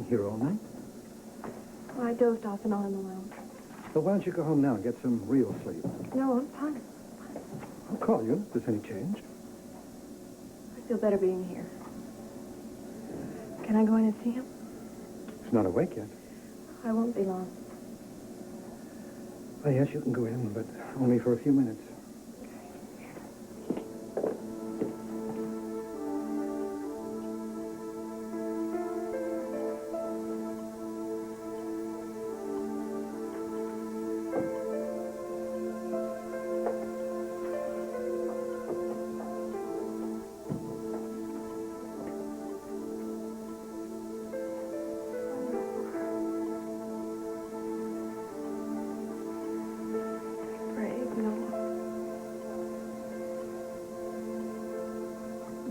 here all night? Well, I dozed off and on in the lounge. So why don't you go home now and get some real sleep? No, I'm fine. I'll call you if there's any change. I feel better being here. Can I go in and see him? He's not awake yet. I won't be long. Oh, yes, you can go in, but only for a few minutes.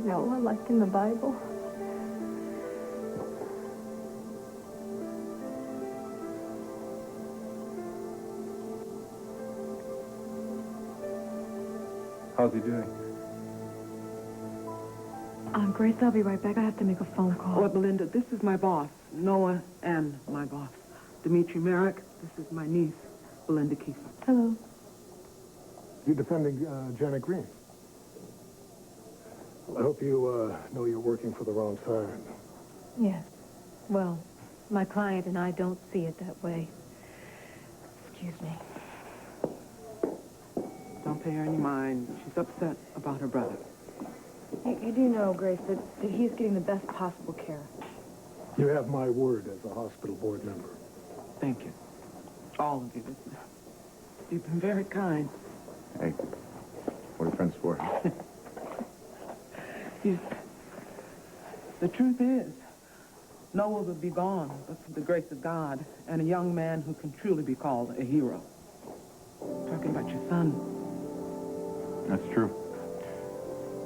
Noah, like in the Bible. How's he doing? Grace, I'll be right back. I have to make a phone call. Oh, Belinda, this is my boss, Noah, and my boss, Dimitri Merrick. This is my niece, Belinda Kiefer. Hello. You're defending Janet Green. Well, I hope you know you're working for the wrong side. Yes. Well, my client and I don't see it that way. Excuse me. Don't pay her any mind. She's upset about her brother. You do know, Grace, that he's getting the best possible care. You have my word as a hospital board member. Thank you. All of you. You've been very kind. Hey, what are friends for? The truth is, Noah would be gone but for the grace of God and a young man who can truly be called a hero. Talking about your son. That's true.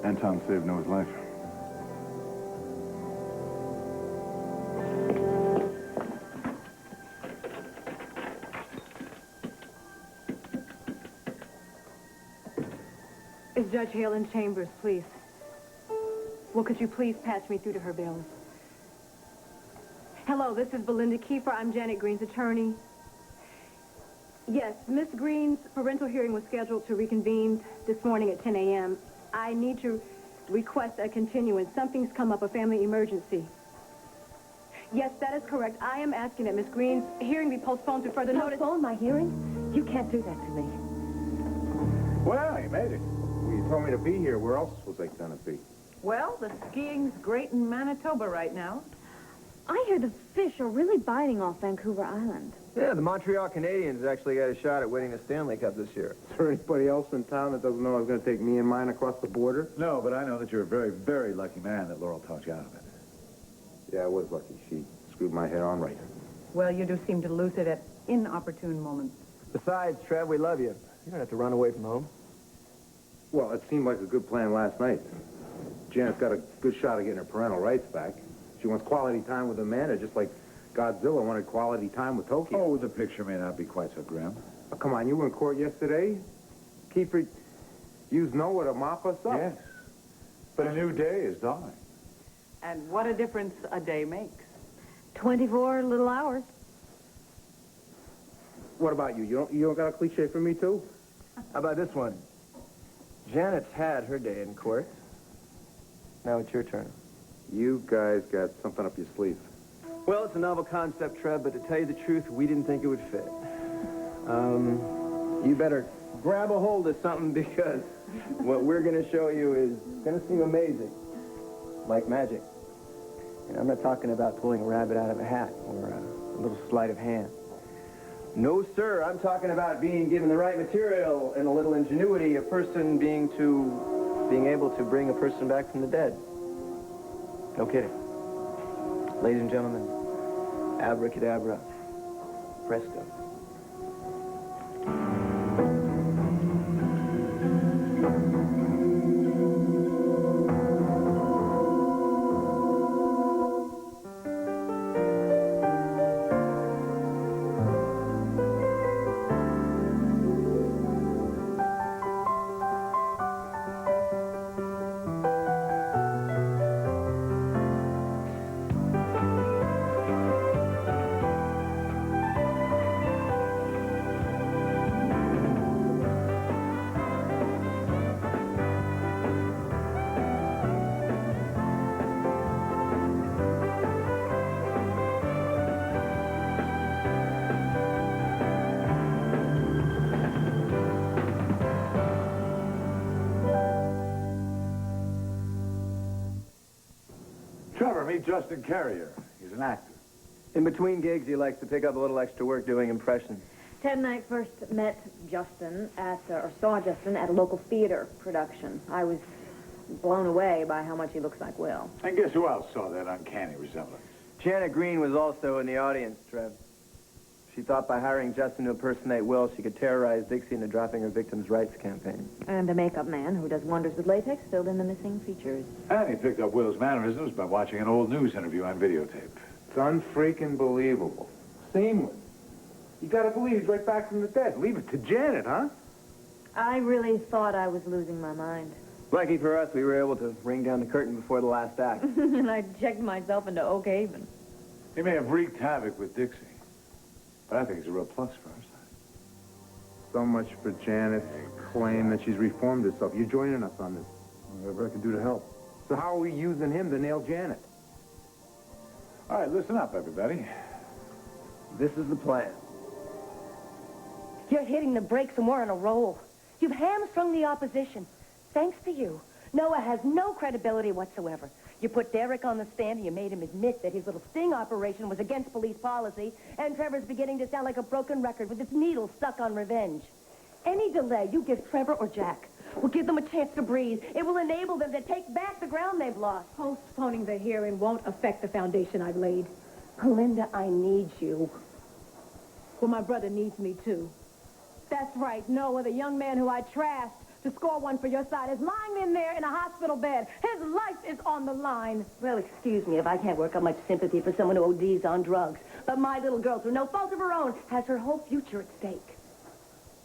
Anton saved Noah's life. Is Judge Hale in chambers, please? Well, could you please patch me through to her bailiff? Hello, this is Belinda Kiefer. I'm Janet Green's attorney. Yes, Miss Green's parental hearing was scheduled to reconvene this morning at 10 a.m. I need to request a continuance. Something's come up, a family emergency. Yes, that is correct. I am asking that Miss Green's hearing be postponed to further notice. Postpone my hearing? You can't do that to me. Well, you made it. Well, you told me to be here. Where else was I going to be? Well, the skiing's great in Manitoba right now. I hear the fish are really biting off Vancouver Island. Yeah, the Montreal Canadiens actually got a shot at winning the Stanley Cup this year. Is there anybody else in town that doesn't know I was going to take me and mine across the border? No, but I know that you're a very, very lucky man that Laurel talked you out of it. Yeah, I was lucky. She screwed my head on right. Well, you do seem to lose it at inopportune moments. Besides, Trev, we love you. You don't have to run away from home. Well, it seemed like a good plan last night. Janet's got a good shot of getting her parental rights back. She wants quality time with Amanda, just like Godzilla wanted quality time with Tokyo. Oh, the picture may not be quite so grim. Oh, come on, you were in court yesterday? Kiefer used Noah to mop us up. Yes. But a new day is dawning. And what a difference a day makes. 24 little hours. What about you? You don't got a cliche for me, too? How about this one? Janet's had her day in court. Now it's your turn. You guys got something up your sleeve. Well, it's a novel concept, Trev, but to tell you the truth, we didn't think it would fit. You better grab a hold of something because what we're going to show you is going to seem amazing. Like magic. And I'm not talking about pulling a rabbit out of a hat or a little sleight of hand. No, sir, I'm talking about being given the right material and a little ingenuity, a person being able to bring a person back from the dead. No kidding. Ladies and gentlemen, abracadabra, presto. meet Justin Carrier. He's an actor. In between gigs, he likes to pick up a little extra work doing impressions. Ted and I first met Justin or saw Justin at a local theater production. I was blown away by how much he looks like Will. And guess who else saw that uncanny resemblance? Janet Green was also in the audience, Trev. She thought by hiring Justin to impersonate Will, she could terrorize Dixie into dropping her victims' rights campaign. And the makeup man, who does wonders with latex, filled in the missing features. And he picked up Will's mannerisms by watching an old news interview on videotape. It's unfreaking believable. Seamless. You gotta believe he's right back from the dead. Leave it to Janet, huh? I really thought I was losing my mind. Lucky for us, we were able to ring down the curtain before the last act. And I checked myself into Oak Haven. He may have wreaked havoc with Dixie, but I think it's a real plus for our side. So much for Janet's claim that she's reformed herself. You're joining us on this. Whatever I can do to help. So how are we using him to nail Janet? All right, listen up, everybody. This is the plan. You're hitting the brakes and we're on a roll. You've hamstrung the opposition. Thanks to you, Noah has no credibility whatsoever. You put Derek on the stand and you made him admit that his little sting operation was against police policy, and Trevor's beginning to sound like a broken record with its needle stuck on revenge. Any delay you give Trevor or Jack will give them a chance to breathe. It will enable them to take back the ground they've lost. Postponing the hearing won't affect the foundation I've laid. Linda, I need you. Well, my brother needs me, too. That's right, Noah, the young man who I trashed to score one for your side, is lying in there in a hospital bed. His life is on the line. Well, excuse me if I can't work up much sympathy for someone who ODs on drugs. But my little girl, through no fault of her own, has her whole future at stake.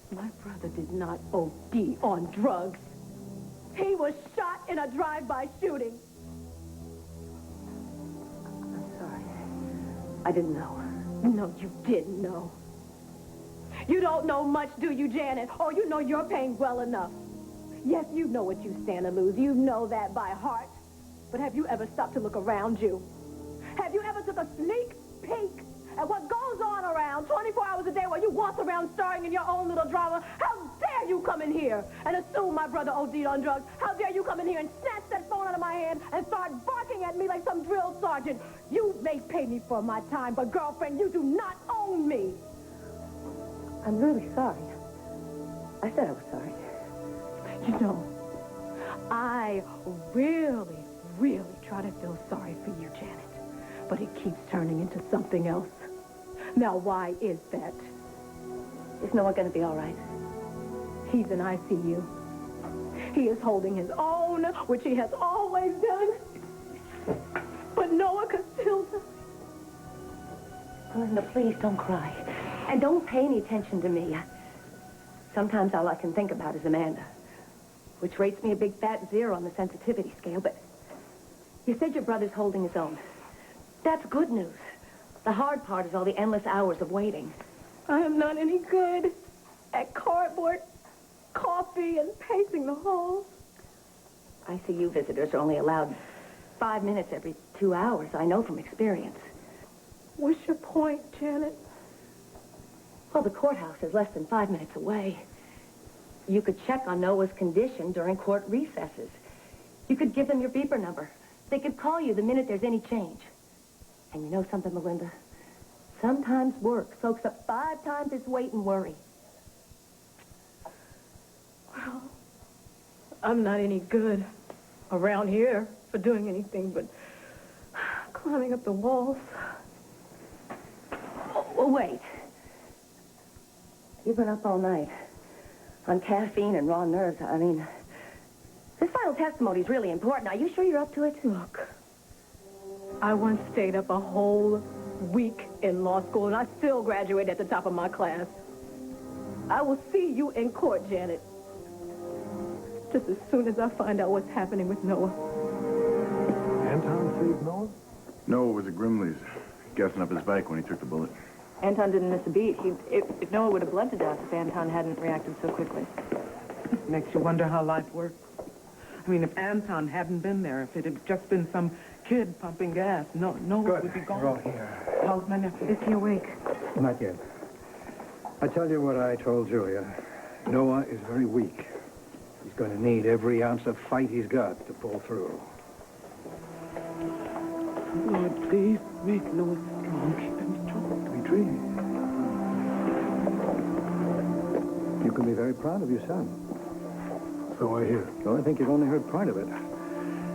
My brother did not OD on drugs. He was shot in a drive-by shooting. I'm sorry. I didn't know. No, you didn't know. You don't know much, do you, Janet? Or you know your pain well enough. Yes, you know what you stand to lose. You know that by heart. But have you ever stopped to look around you? Have you ever took a sneak peek at what goes on around 24 hours a day while you walk around starring in your own little drama? How dare you come in here and assume my brother OD'd on drugs? How dare you come in here and snatch that phone out of my hand and start barking at me like some drill sergeant? You may pay me for my time, but girlfriend, you do not own me. I'm really sorry. I said I was sorry. You know, I really, really try to feel sorry for you, Janet. But it keeps turning into something else. Now, why is that? Is Noah going to be all right? He's in ICU. He is holding his own, which he has always done. But Noah could still die. Linda, please don't cry. And don't pay any attention to me. Sometimes all I can think about is Amanda, which rates me a big fat 0 on the sensitivity scale. But you said your brother's holding his own. That's good news. The hard part is all the endless hours of waiting. I am not any good at cardboard, coffee, and pacing the halls. ICU visitors are only allowed 5 minutes every 2 hours. I know from experience. What's your point, Janet? Well, the courthouse is less than 5 minutes away. You could check on Noah's condition during court recesses. You could give them your beeper number. They could call you the minute there's any change. And you know something, Melinda? Sometimes work soaks up 5 times its weight in worry. Well, I'm not any good around here for doing anything but climbing up the walls. Oh, wait. You've been up all night on caffeine and raw nerves. I mean, this final testimony is really important. Are you sure you're up to it? Look, I once stayed up a whole week in law school, and I still graduated at the top of my class. I will see you in court, Janet, just as soon as I find out what's happening with Noah. Anton saved Noah? Noah was at Grimley's, gassing up his bike when he took the bullet. Anton didn't miss a beat. If Noah would have bled to death if Anton hadn't reacted so quickly. Makes you wonder how life works. I mean, if Anton hadn't been there, if it had just been some kid pumping gas, Noah would be gone. We're all here. How's my nephew? Is he awake? Not yet. I tell you what I told Julia. Noah is very weak. He's going to need every ounce of fight he's got to pull through. Lord, please make Noah strong. Keep him strong. Dimitri, you can be very proud of your son. So I hear. Though I think you've only heard part of it.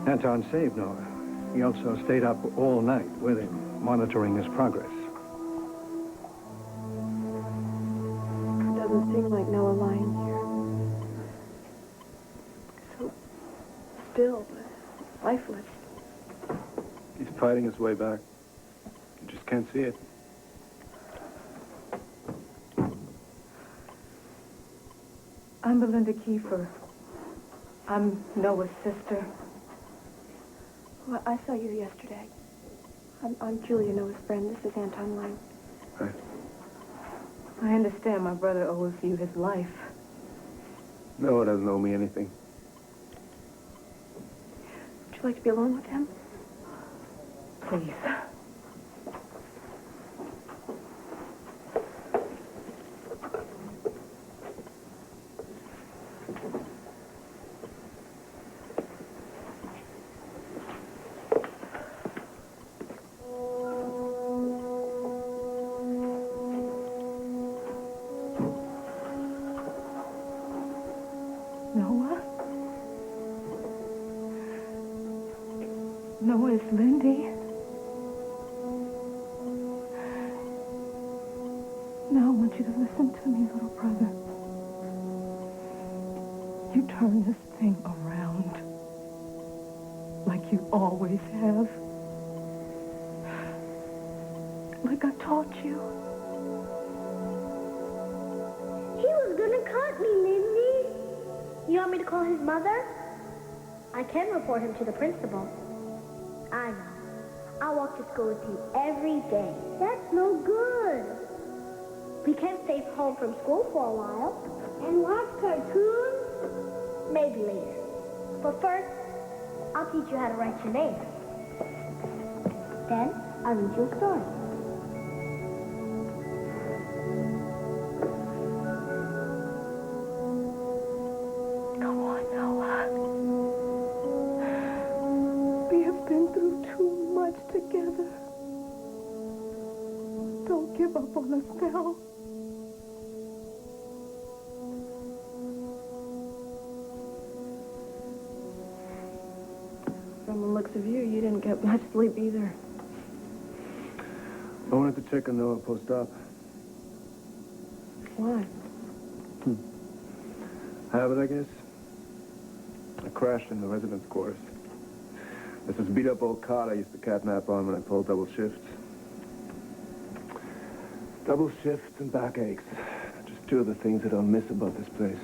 Anton saved Noah. He also stayed up all night with him, monitoring his progress. It doesn't seem like Noah lying here. So still, lifeless. He's fighting his way back. You just can't see it. I'm Belinda Kiefer. I'm Noah's sister. Well, I saw you yesterday. I'm Julia, Noah's friend. This is Anton Lang. Hi. I understand my brother owes you his life. Noah doesn't owe me anything. Would you like to be alone with him? Please. Noah? Noah, it's Lindy. Now I want you to listen to me, little brother. You turn this thing around. Like you always have. Like I taught you. He was gonna cut me, Lindy. You want me to call his mother? I can report him to the principal. I know. I'll walk to school with you every day. That's no good. We can stay home from school for a while. And watch cartoons? Maybe later. But first, I'll teach you how to write your name. Then, I'll read you a story. Come on, Noah. We have been through too much together. Don't give up on us now. From the looks of you, you didn't get much sleep either. I wanted to check on Noah post-op. Why? Habit, I guess. I crashed in the residence quarters. This was beat-up old cot I used to catnap on when I pulled double shifts. Double shifts and backaches. Just two of the things that I'll miss about this place.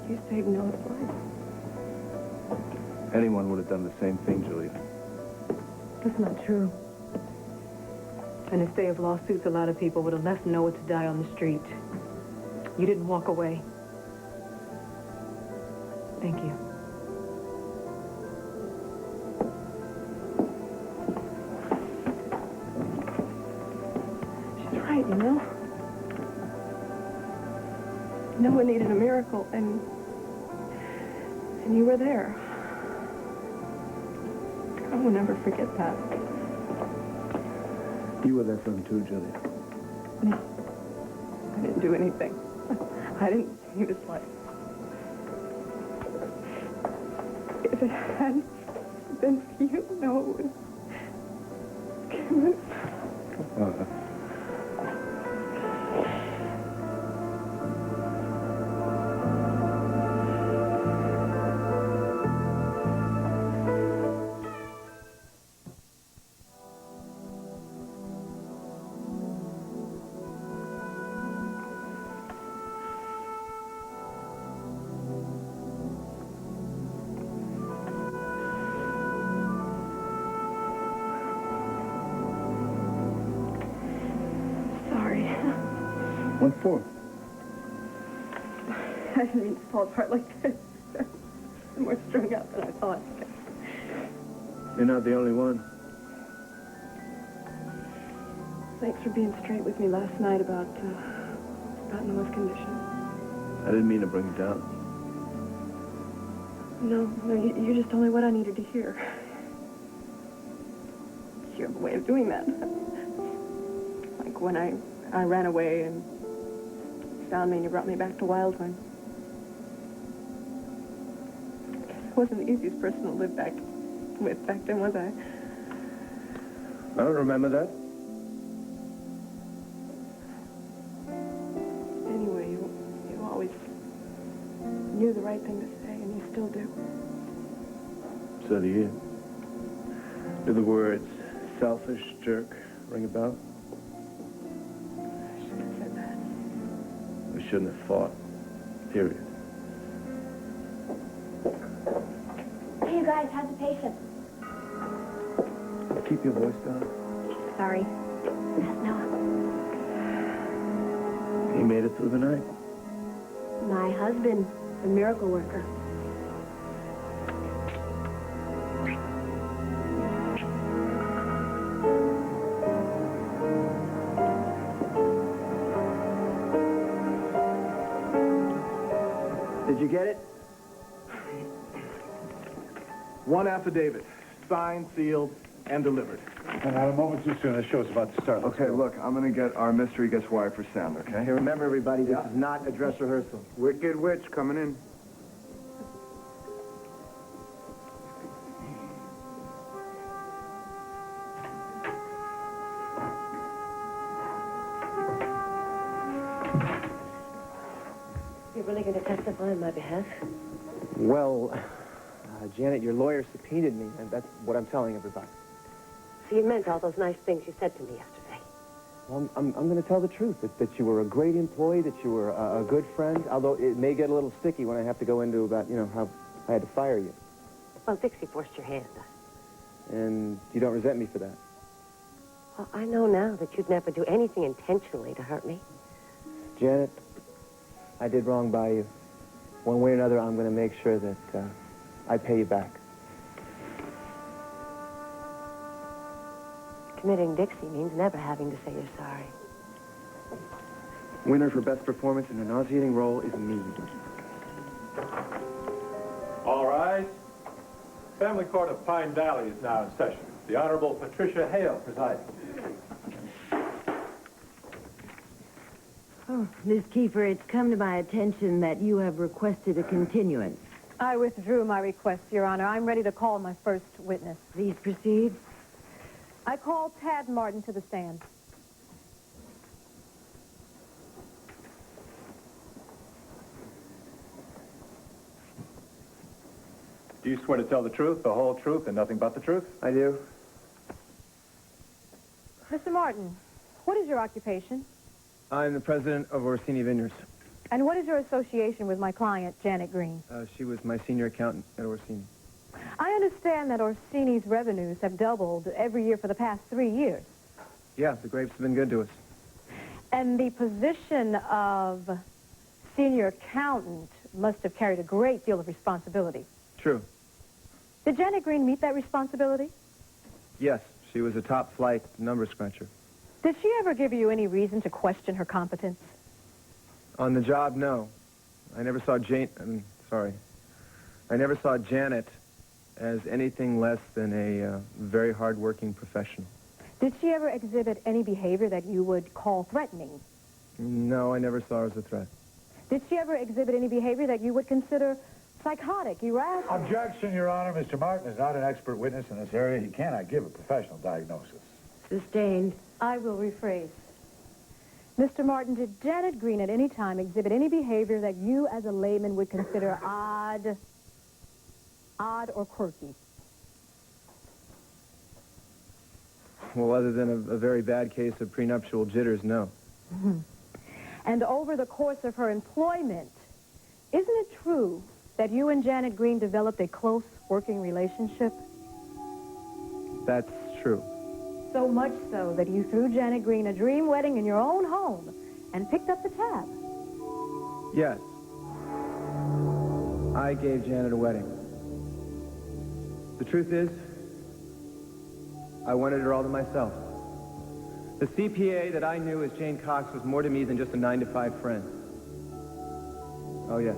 You saved Noah's life. Anyone would have done the same thing, Julia. That's not true. In a state of lawsuits, a lot of people would have left Noah to die on the street. You didn't walk away. Thank you. She's right, you know? Noah needed a miracle, and you were there. I will never forget that. You were there for him too, Julia. No. I didn't do anything. I didn't save his life. If it hadn't been for you, Noah would have... What for? I didn't mean to fall apart like this. I'm more strung out than I thought. You're not the only one. Thanks for being straight with me last night about Noah's condition. I didn't mean to bring you down. No, you just told me what I needed to hear. have a way of doing that. Like when I ran away and found me and you brought me back to Wildwood. I wasn't the easiest person to live with back then, was I? I don't remember that. Anyway, you always knew the right thing to say, and you still do. So do you. Do the words selfish, jerk ring a bell? I shouldn't have said that. We shouldn't have fought. Period. Hey, you guys, how's the patient? Keep your voice down. Sorry. That's Noah. He made it through the night. My husband, the miracle worker. Did you get it? One affidavit, signed, sealed, and delivered. And not a moment too soon. This show's about to start. Okay, look, I'm gonna get our mystery gets wired for sound, okay? Hey, remember, everybody, this is not a dress rehearsal. Wicked Witch coming in. You're really going to testify on my behalf? Well, Janet, your lawyer subpoenaed me, and that's what I'm telling everybody. So you meant all those nice things you said to me yesterday? Well, I'm going to tell the truth, that you were a great employee, that you were a good friend, although it may get a little sticky when I have to go into about, how I had to fire you. Well, Dixie forced your hand. And you don't resent me for that? Well, I know now that you'd never do anything intentionally to hurt me. Janet, I did wrong by you. One way or another, I'm going to make sure that I pay you back. Committing Dixie means never having to say you're sorry. Winner for best performance in a nauseating role is me. All rise. Family Court of Pine Valley is now in session. The Honorable Patricia Hale presiding. Oh, Ms. Kiefer, it's come to my attention that you have requested a continuance. I withdrew my request, Your Honor. I'm ready to call my first witness. Please proceed. I call Tad Martin to the stand. Do you swear to tell the truth, the whole truth, and nothing but the truth? I do. Mr. Martin, what is your occupation? I'm the president of Orsini Vineyards. And what is your association with my client, Janet Green? She was my senior accountant at Orsini. I understand that Orsini's revenues have doubled every year for the past 3 years. Yeah, the grapes have been good to us. And the position of senior accountant must have carried a great deal of responsibility. True. Did Janet Green meet that responsibility? Yes, she was a top-flight number scruncher. Did she ever give you any reason to question her competence? On the job, no. I never saw I never saw Janet as anything less than a very hard-working professional. Did she ever exhibit any behavior that you would call threatening? No, I never saw her as a threat. Did she ever exhibit any behavior that you would consider psychotic, irrational? Objection, Your Honor. Mr. Martin is not an expert witness in this area. He cannot give a professional diagnosis. Sustained. I will rephrase. Mr. Martin, did Janet Green at any time exhibit any behavior that you as a layman would consider odd or quirky? Well, other than a very bad case of prenuptial jitters, no. And over the course of her employment, isn't it true that you and Janet Green developed a close working relationship? That's true. So much so that you threw Janet Green a dream wedding in your own home and picked up the tab. Yes. I gave Janet a wedding. The truth is, I wanted her all to myself. The CPA that I knew as Jane Cox was more to me than just a 9-to-5 friend. Oh, yes.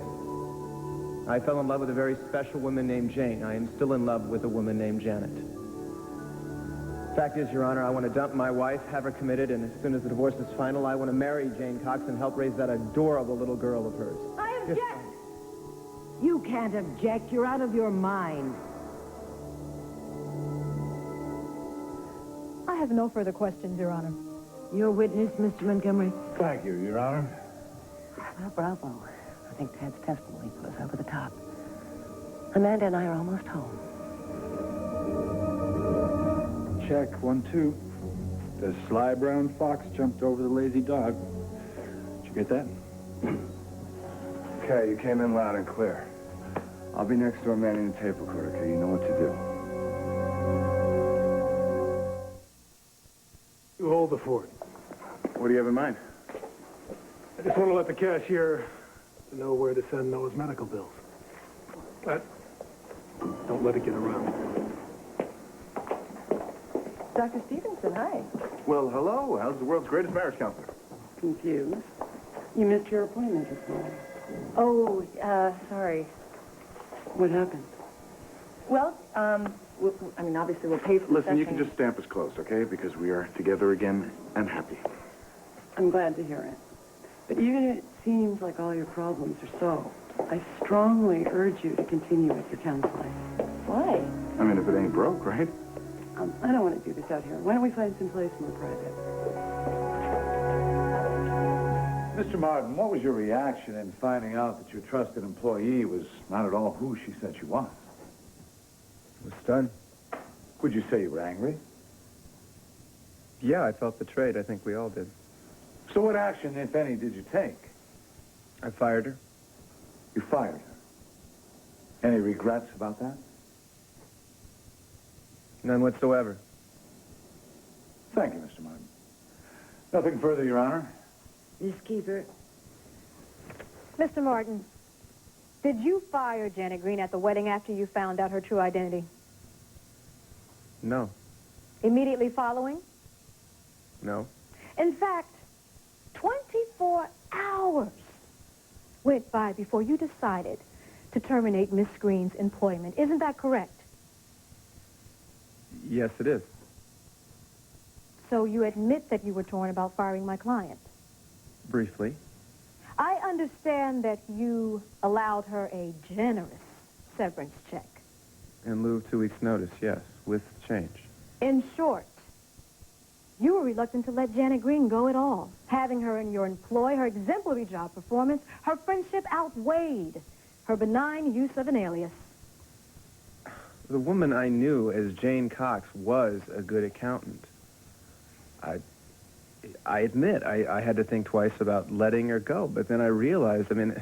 I fell in love with a very special woman named Jane. I am still in love with a woman named Janet. Fact is, Your Honor, I want to dump my wife, have her committed, and as soon as the divorce is final, I want to marry Jane Cox and help raise that adorable little girl of hers. I object! You can't object. You're out of your mind. I have no further questions, Your Honor. Your witness, Mr. Montgomery. Thank you, Your Honor. Well, bravo. I think Ted's testimony put us over the top. Amanda and I are almost home. Check, 1, 2. The sly brown fox jumped over the lazy dog. Did you get that? Okay, you came in loud and clear. I'll be next door manning the tape recorder, okay? You know what to do. You hold the fort. What do you have in mind? I just want to let the cashier know where to send Noah's medical bills. But don't let it get around. Dr. Stevenson, hi. Well, hello. How's the world's greatest marriage counselor? Confused. You missed your appointment this morning. Oh, sorry. What happened? Well, I mean, obviously we'll pay for the Listen, you session. can just stamp us close, okay? Because we are together again and happy. I'm glad to hear it. But even if it seems like all your problems are solved, I strongly urge you to continue with your counseling. Why? I mean, if it ain't broke, right? I don't want to do this out here. Why don't we find some place more private? Mr. Martin, what was your reaction in finding out that your trusted employee was not at all who she said she was? I was stunned. Would you say you were angry? Yeah, I felt betrayed. I think we all did. So what action, if any, did you take? I fired her. You fired her. Any regrets about that? None whatsoever. Thank you, Mr. Martin. Nothing further, Your Honor. Miss Keeper. Mr. Martin, did you fire Janet Green at the wedding after you found out her true identity? No. Immediately following? No. In fact, 24 hours went by before you decided to terminate Miss Green's employment. Isn't that correct? Yes, it is. So you admit that you were torn about firing my client? Briefly. I understand that you allowed her a generous severance check. In lieu of 2 weeks' notice, yes, with change. In short, you were reluctant to let Janet Green go at all. Having her in your employ, her exemplary job performance, her friendship outweighed her benign use of an alias. The woman I knew as Jane Cox was a good accountant. I admit, I had to think twice about letting her go, but then I realized, I mean,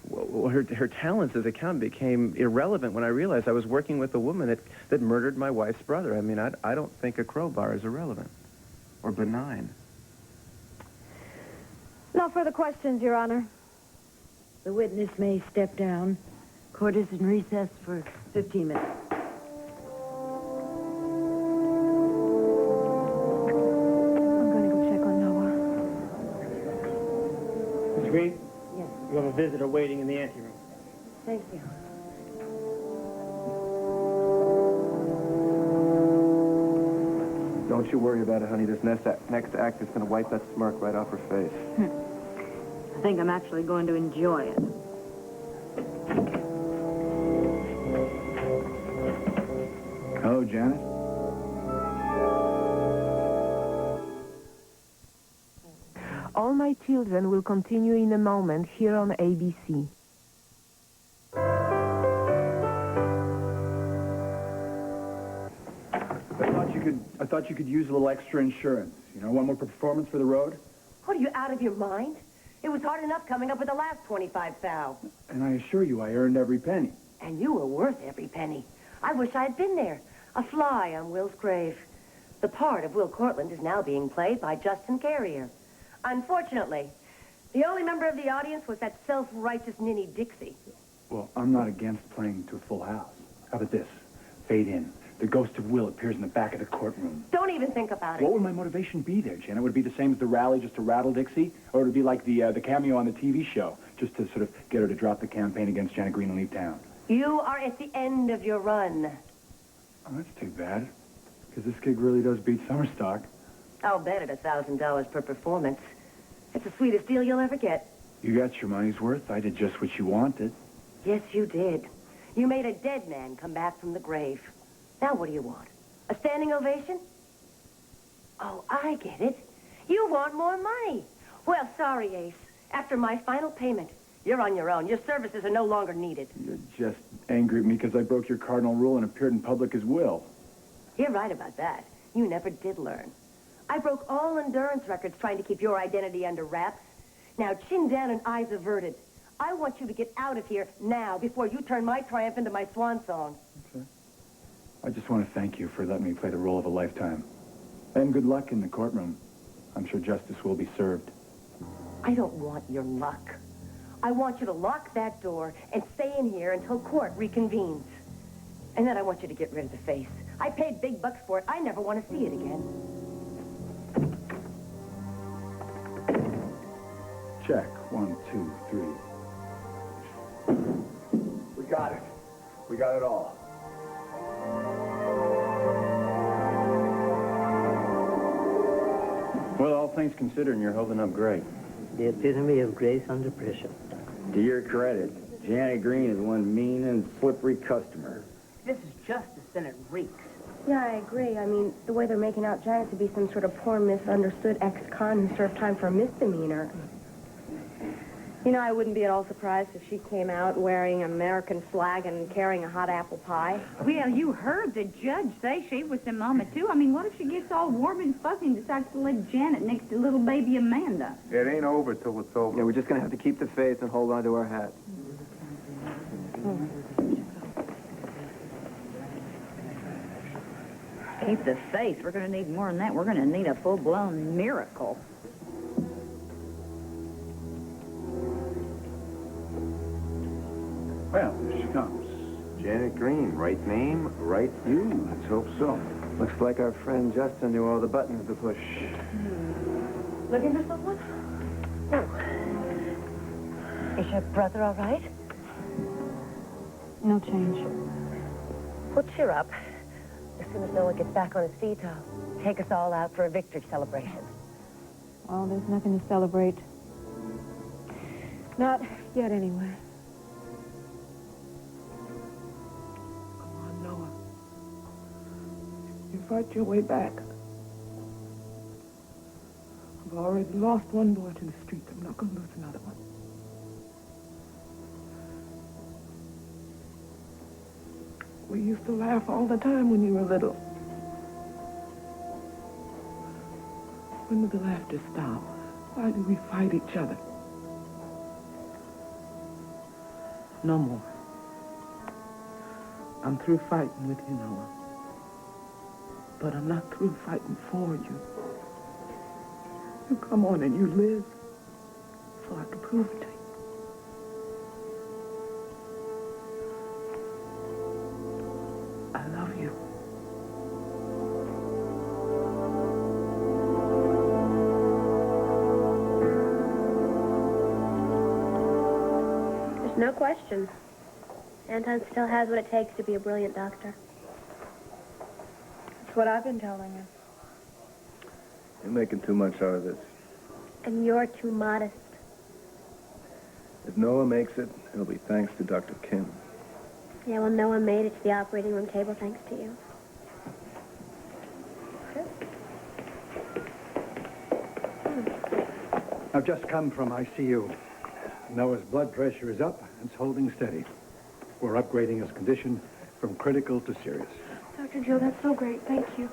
well, her talents as accountant became irrelevant when I realized I was working with a woman that murdered my wife's brother. I mean, I don't think a crowbar is irrelevant or benign. No further questions, Your Honor. The witness may step down. Court is in recess for 15 minutes. I'm going to go check on Noah. Miss Green? Yes. You have a visitor waiting in the anteroom. Thank you. Don't you worry about it, honey. This next act is going to wipe that smirk right off her face. I think I'm actually going to enjoy it. Hello, Janet. All My Children will continue in a moment here on ABC. I thought you could use a little extra insurance. You know, one more performance for the road. What, are you out of your mind? It was hard enough coming up with the last 25 thou. And I assure you, I earned every penny. And you were worth every penny. I wish I'd been there. A fly on Will's grave. The part of Will Cortland is now being played by Justin Carrier. Unfortunately, the only member of the audience was that self-righteous ninny Dixie. Well, I'm not against playing to a full house. How about this? Fade in. The ghost of Will appears in the back of the courtroom. Don't even think about it. What would my motivation be there, Janet? Would it be the same as the rally, just to rattle Dixie? Or would it be like the cameo on the TV show, just to sort of get her to drop the campaign against Janet Green and leave town? You are at the end of your run. Oh, that's too bad. because this gig really does beat summer stock. I'll bet at $1,000 per performance. It's the sweetest deal you'll ever get. You got your money's worth. I did just what you wanted. Yes, you did. You made a dead man come back from the grave. Now what do you want? A standing ovation? Oh, I get it. You want more money. Well, sorry, Ace. After my final payment, you're on your own. Your services are no longer needed. You're just angry at me because I broke your cardinal rule and appeared in public as Will. You're right about that. You never did learn. I broke all endurance records trying to keep your identity under wraps. Now, chin down and eyes averted. I want you to get out of here now before you turn my triumph into my swan song. Okay. I just want to thank you for letting me play the role of a lifetime. And good luck in the courtroom. I'm sure justice will be served. I don't want your luck. I want you to lock that door and stay in here until court reconvenes. And then I want you to get rid of the face. I paid big bucks for it. I never want to see it again. Check. 1, 2, 3. We got it. We got it all. Well, all things considered, you're holding up great. The epitome of grace under pressure. To your credit, Janet Green is one mean and slippery customer. This is justice and it reeks. Yeah, I agree. I mean, the way they're making out Janet to be some sort of poor, misunderstood ex-con who served time for a misdemeanor. You know, I wouldn't be at all surprised if she came out wearing an American flag and carrying a hot apple pie. Well, you heard the judge say she was the mama, too. I mean, what if she gets all warm and fuzzy and decides to live Janet next to little baby Amanda? It ain't over till it's over. Yeah, we're just going to have to keep the faith and hold on to our hats. Keep the faith. We're going to need more than that. We're going to need a full-blown miracle. Well, here she comes. Janet Green, right name, right you. Let's hope so. Looks like our friend Justin knew all the buttons to push. Looking for someone? Oh. Is your brother all right? No change. Well, cheer up. As soon as Noah gets back on his feet, I'll take us all out for a victory celebration. Well, there's nothing to celebrate. Not yet, anyway. Noah. You fight your way back. I've already lost one boy to the street. I'm not going to lose another one. We used to laugh all the time when you were little. When did the laughter stop? Why do we fight each other? No more. I'm through fighting with you, Noah. But I'm not through fighting for you. You come on and you live so I can prove it to you. I love you. There's no question. Anton still has what it takes to be a brilliant doctor. That's what I've been telling him. You're making too much out of this. And you're too modest. If Noah makes it, it'll be thanks to Dr. Kim. Yeah, well, no one made it to the operating room table thanks to you. I've just come from ICU. Noah's blood pressure is up and it's holding steady. We're upgrading his condition from critical to serious. Dr. Joe, that's so great. Thank you.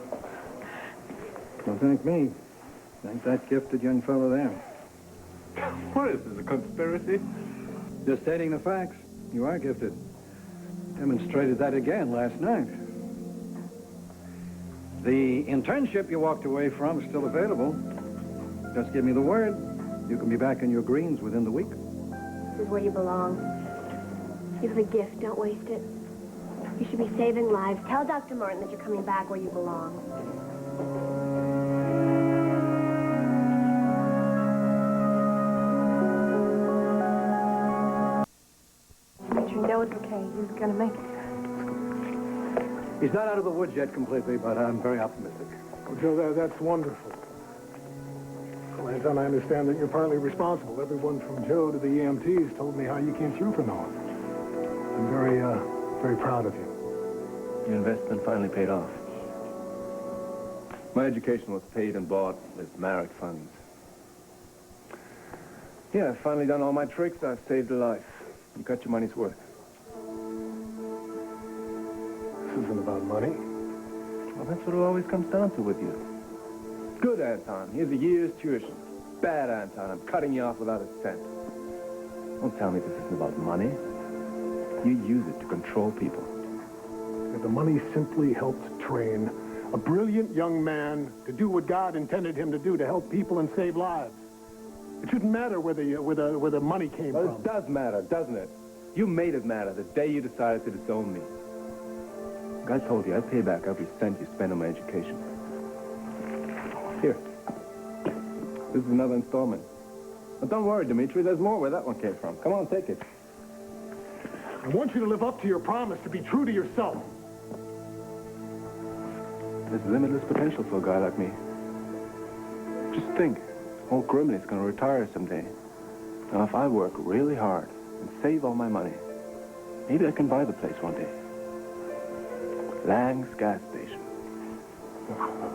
Don't thank me. Thank that gifted young fellow there. What is this, a conspiracy? Just stating the facts. You are gifted. Demonstrated that again last night. The internship you walked away from is still available. Just give me the word. You can be back in your greens within the week. This is where you belong. You have a gift. Don't waste it. You should be saving lives. Tell Dr. Martin that you're coming back where you belong. Make sure Noah's okay. He's gonna make it. He's not out of the woods yet completely, but I'm very optimistic. Well, Joe, that's wonderful. Well, Anton, I understand that you're partly responsible. Everyone from Joe to the EMTs told me how you came through for Noah. I'm very proud of you. Your investment finally paid off. My education was paid and bought with Marek funds. Yeah, I've finally done all my tricks. I've saved a life. You got your money's worth. This isn't about money. Well, that's what it always comes down to with you. Good, Anton. Here's a year's tuition. Bad, Anton. I'm cutting you off without a cent. Don't tell me this isn't about money. You use it to control people. The money simply helped train a brilliant young man to do what God intended him to do, to help people and save lives. It shouldn't matter where the money came from. It does matter, doesn't it? You made it matter the day you decided to disown me. Like I told you, I pay back every cent you spend on my education. Here. This is another installment. But don't worry, Dimitri, there's more where that one came from. Come on, take it. I want you to live up to your promise, to be true to yourself. There's limitless potential for a guy like me. Just think, old Grimley's gonna retire someday. Now, if I work really hard and save all my money, maybe I can buy the place one day. Lang's gas station.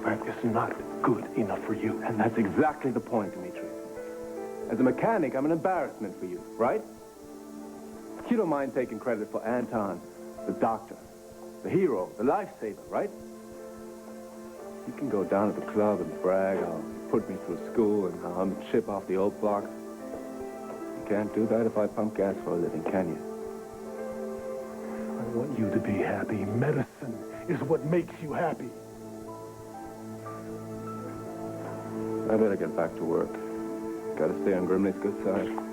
That is not good enough for you. And that's exactly the point, Dimitri. As a mechanic, I'm an embarrassment for you, right? You don't mind taking credit for Anton, the doctor, the hero, the lifesaver, right? You can go down to the club and brag how you put me through school and how I'm a chip off the old block. You can't do that if I pump gas for a living, can you? I want you to be happy. Medicine is what makes you happy. I better get back to work. Gotta stay on Grimley's good side.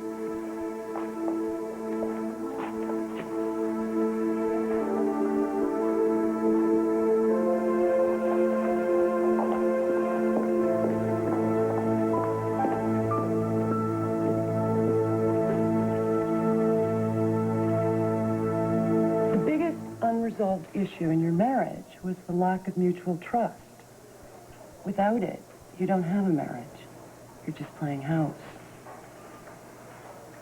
Unresolved issue in your marriage was the lack of mutual trust. Without it, you don't have a marriage. You're just playing house.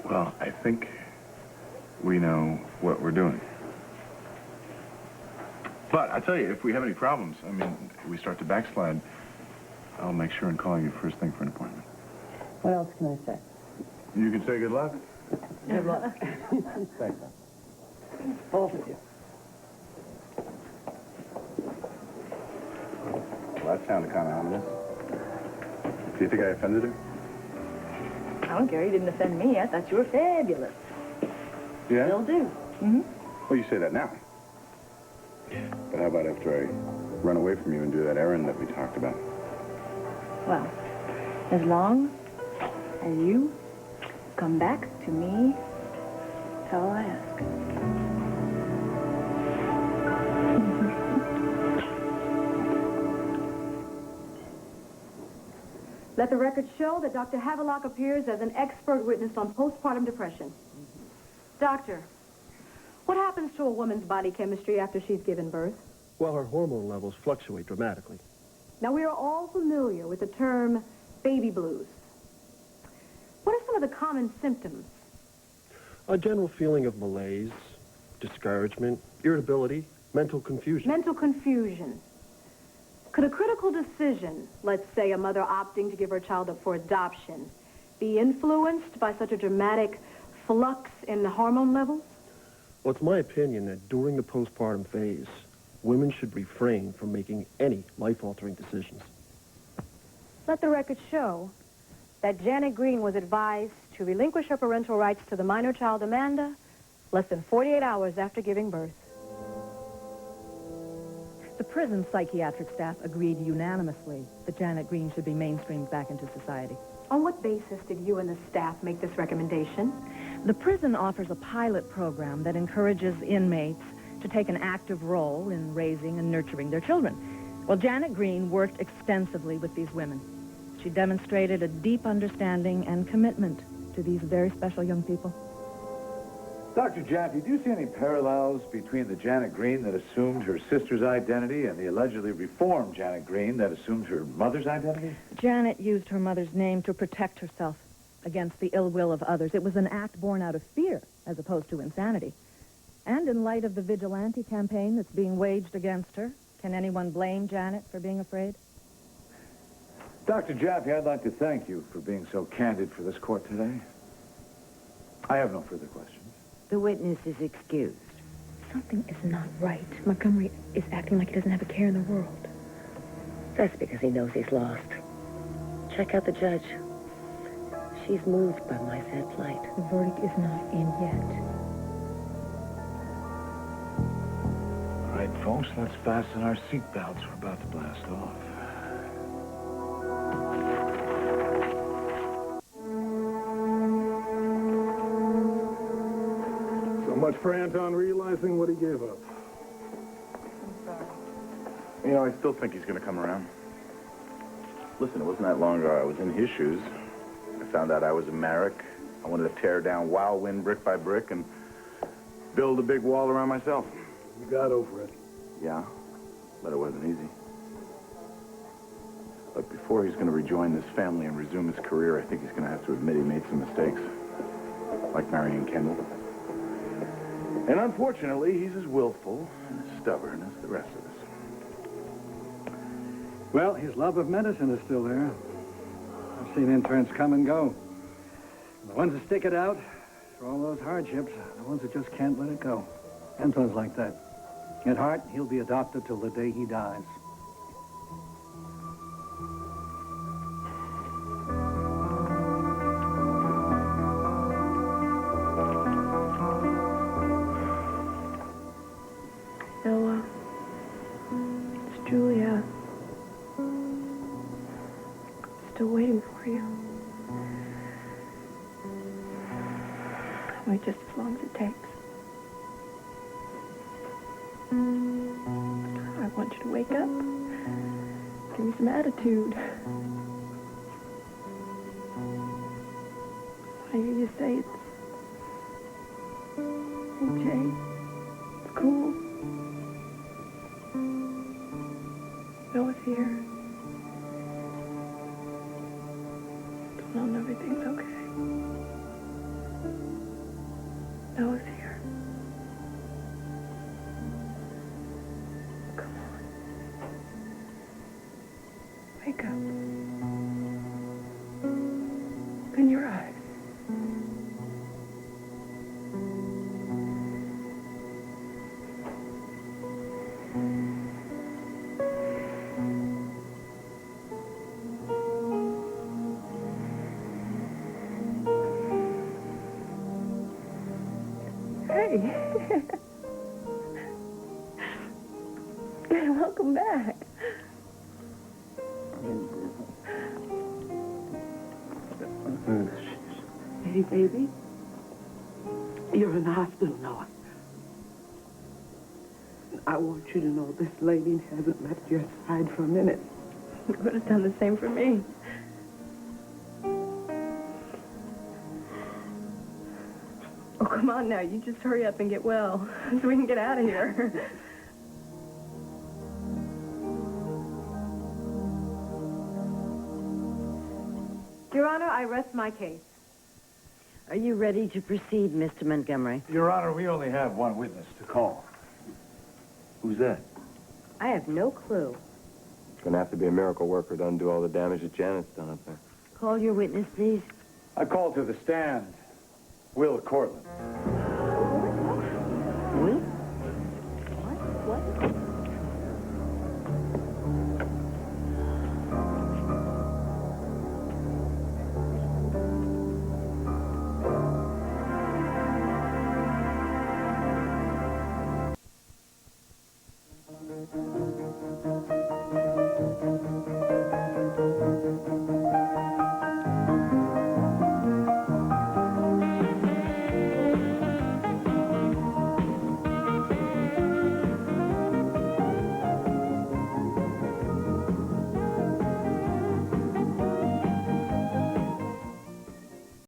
Well, I think we know what we're doing. But I tell you, if we have any problems, I mean, we start to backslide, I'll make sure and call you first thing for an appointment. What else can I say? You can say good luck. Good luck. Thanks. Both of you. Well, that sounded kind of ominous. Do you think I offended her? I don't care. You didn't offend me. I thought you were fabulous. Yeah? Still do. Mm-hmm. Well, you say that now. But how about after I run away from you and do that errand that we talked about? Well, as long as you come back to me, that's all I ask. Let the record show that Dr. Havelock appears as an expert witness on postpartum depression. Doctor, what happens to a woman's body chemistry after she's given birth? Well, her hormone levels fluctuate dramatically. Now, we are all familiar with the term baby blues. What are some of the common symptoms? A general feeling of malaise, discouragement, irritability, mental confusion. Mental confusion. Could a critical decision, let's say a mother opting to give her child up for adoption, be influenced by such a dramatic flux in the hormone levels? Well, it's my opinion that during the postpartum phase, women should refrain from making any life-altering decisions. Let the record show that Janet Green was advised to relinquish her parental rights to the minor child Amanda less than 48 hours after giving birth. The prison psychiatric staff agreed unanimously that Janet Green should be mainstreamed back into society. On what basis did you and the staff make this recommendation? The prison offers a pilot program that encourages inmates to take an active role in raising and nurturing their children. Well, Janet Green worked extensively with these women. She demonstrated a deep understanding and commitment to these very special young people. Dr. Jaffe, do you see any parallels between the Janet Green that assumed her sister's identity and the allegedly reformed Janet Green that assumed her mother's identity? Janet used her mother's name to protect herself against the ill will of others. It was an act born out of fear as opposed to insanity. And in light of the vigilante campaign that's being waged against her, can anyone blame Janet for being afraid? Dr. Jaffe, I'd like to thank you for being so candid for this court today. I have no further questions. The witness is excused. Something is not right. Montgomery is acting like he doesn't have a care in the world. That's because he knows he's lost. Check out the judge. She's moved by my sad plight. The verdict is not in yet. All right, folks, let's fasten our seatbelts. We're about to blast off. So much for Anton realizing what he gave up. You know, I still think he's going to come around. Listen, it wasn't that long ago I was in his shoes. I found out I was a Merrick. I wanted to tear down Wildwind brick by brick and build a big wall around myself. You got over it. Yeah, but it wasn't easy. But before he's going to rejoin this family and resume his career, I think he's going to have to admit he made some mistakes. Like marrying Kendall. And unfortunately, he's as willful and as stubborn as the rest of us. Well, his love of medicine is still there. I've seen interns come and go. The ones that stick it out through all those hardships, the ones that just can't let it go. Anton's like that. At heart, he'll be a doctor till the day he dies. Noah, it's Julia. Still waiting for you. Wait just as long as it takes. I want you to wake up. Give me some attitude. I hear you say it's okay. It's cool. Noah's here. Tell him everything's okay. Noah's here. Come on. Wake up. Open your eyes. Hey. Welcome back. Hey, baby. You're in the hospital, Noah. I want you to know this lady hasn't left your side for a minute. You would have done the same for me. Oh, come on now. You just hurry up and get well so we can get out of here. Your Honor, I rest my case. Are you ready to proceed, Mr. Montgomery? Your Honor, we only have one witness to call. Who's that? I have no clue. It's going to have to be a miracle worker to undo all the damage that Janet's done up there. Call your witness, please. I call to the stand Will Cortland. Will? What?